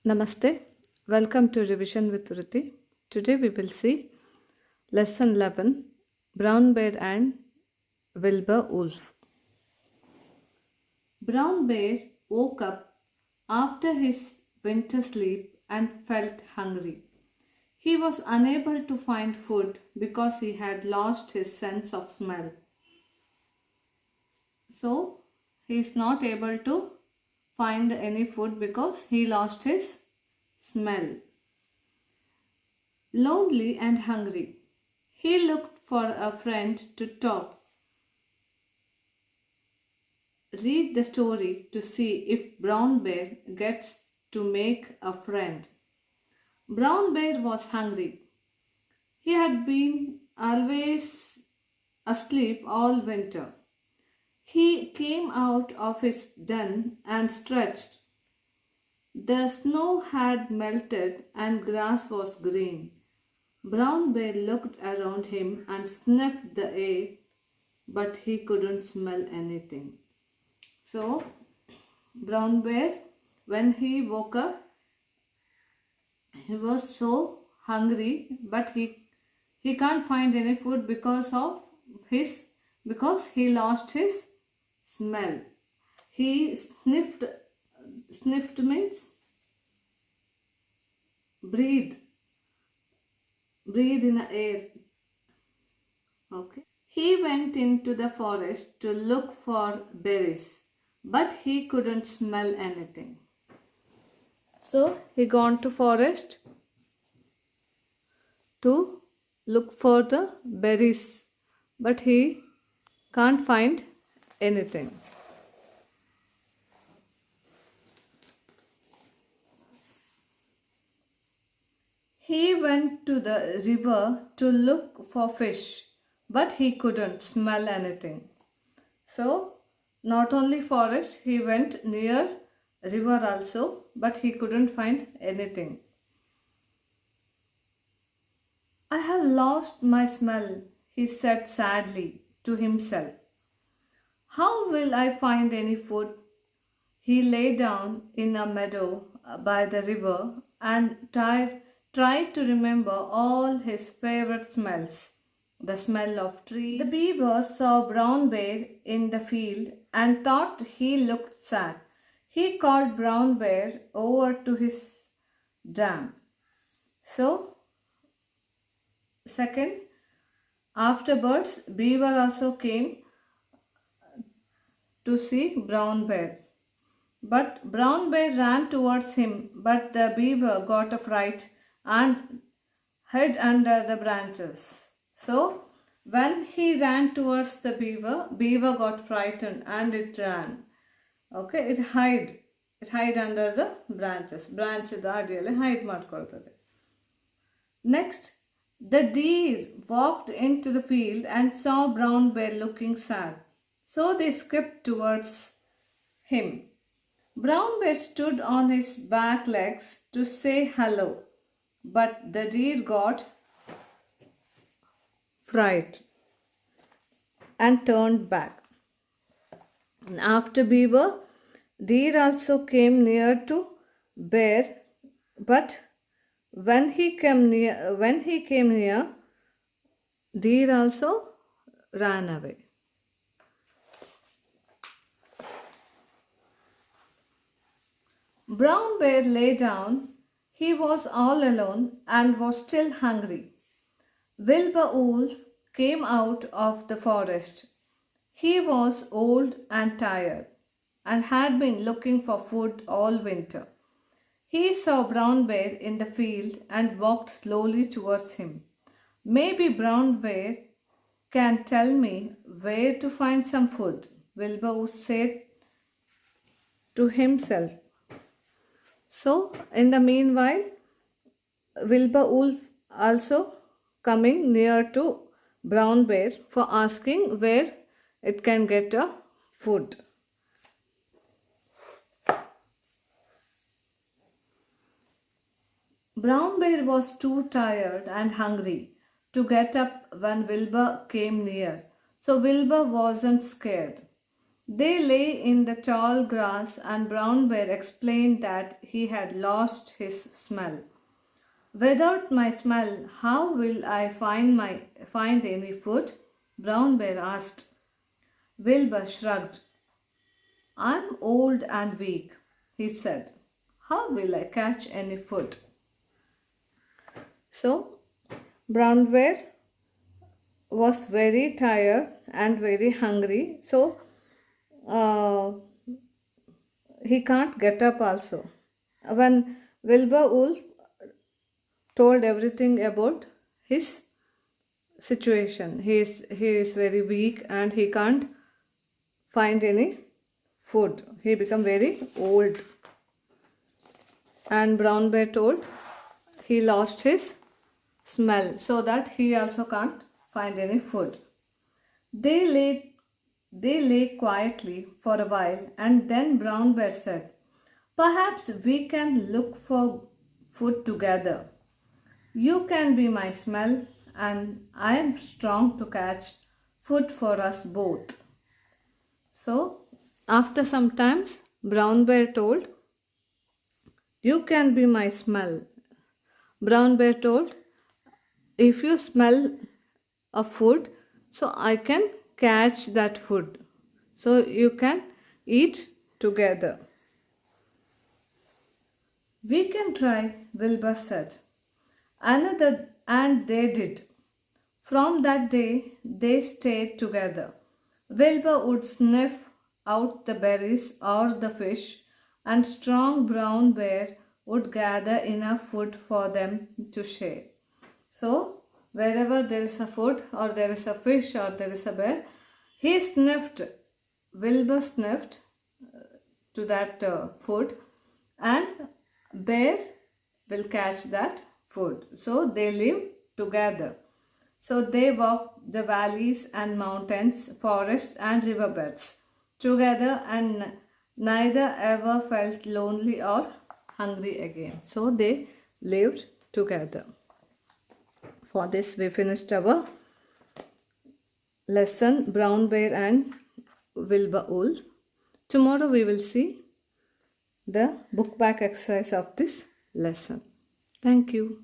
Namaste. Welcome to Revision with Vrithi. Today we will see Lesson 11 Brown Bear and Wilbur Wolf. Brown Bear woke up after his winter sleep and felt hungry. He was unable to find food because he had lost his sense of smell. So, he is not able to find any food because he lost his smell. Lonely and hungry, he looked for a friend to talk. Read the story to see if Brown Bear gets to make a friend. Brown Bear was hungry. He had been always asleep all winter. He came out of his den and stretched. The snow had melted and grass was green. Brown Bear looked around him and sniffed the air, but he couldn't smell anything. So, Brown Bear, when he woke up, he was so hungry, but he can't find any food because he lost his smell. He sniffed means breathe in the air. Okay. He went into the forest to look for berries, but he couldn't smell anything. So he gone to forest to look for the berries, but he can't find anything. He went to the river to look for fish, but he couldn't smell anything. So, not only forest, he went near river also, but he couldn't find anything. I have lost my smell, he said sadly to himself. How will I find any food? He lay down in a meadow by the river and tried to remember all his favorite smells. The smell of trees. The beaver saw Brown Bear in the field and thought he looked sad. He called Brown Bear over to his dam. So, second, afterwards, beaver also came to see Brown Bear. But Brown Bear ran towards him, but the beaver got a fright and hid under the branches. So, when he ran towards the beaver got frightened and it ran. Okay, it hide under the branches. Branchದ ಅಡಿಯಲ್ಲಿ hide ಮಾಡ್ಕೊಳ್ತದೆ. Next, the deer walked into the field and saw Brown Bear looking sad. So they skipped towards him. Brown Bear stood on his back legs to say hello, but the deer got fright and turned back. After beaver, deer also came near to bear, but when he came near, deer also ran away. Brown Bear lay down. He was all alone and was still hungry. Wilbur Wolf came out of the forest. He was old and tired and had been looking for food all winter. He saw Brown Bear in the field and walked slowly towards him. Maybe Brown Bear can tell me where to find some food, Wilbur said to himself. So, in the meanwhile, Wilbur Wolf also coming near to Brown Bear for asking where it can get a food. Brown Bear was too tired and hungry to get up when Wilbur came near, so Wilbur wasn't scared. They lay in the tall grass, and Brown Bear explained that he had lost his smell. Without my smell, how will I find any food? Brown Bear asked. Wilbur shrugged. I'm old and weak, he said. How will I catch any food? So, Brown Bear was very tired and very hungry. So, he can't get up also. When Wilbur Wolf told everything about his situation, he is very weak and he can't find any food. He become very old. And Brown Bear told he lost his smell, so that he also can't find any food. They lay quietly for a while, and then Brown Bear said, perhaps we can look for food together. You can be my smell, and I am strong to catch food for us both. So, after some times, Brown Bear told, you can be my smell. Brown Bear told, if you smell a food, so I can catch that food. So you can eat together. We can try, Wilbur said. And they did. From that day, they stayed together. Wilbur would sniff out the berries or the fish, and strong Brown Bear would gather enough food for them to share. So, wherever there is a food or there is a fish or there is a bear, Wilbur sniffed to that food, and bear will catch that food. So they live together. So they walked the valleys and mountains, forests and riverbeds together, and neither ever felt lonely or hungry again. So they lived together. For this we finished our lesson, Brown Bear and Wilbur Wolf. Tomorrow we will see the book back exercise of this lesson. Thank you.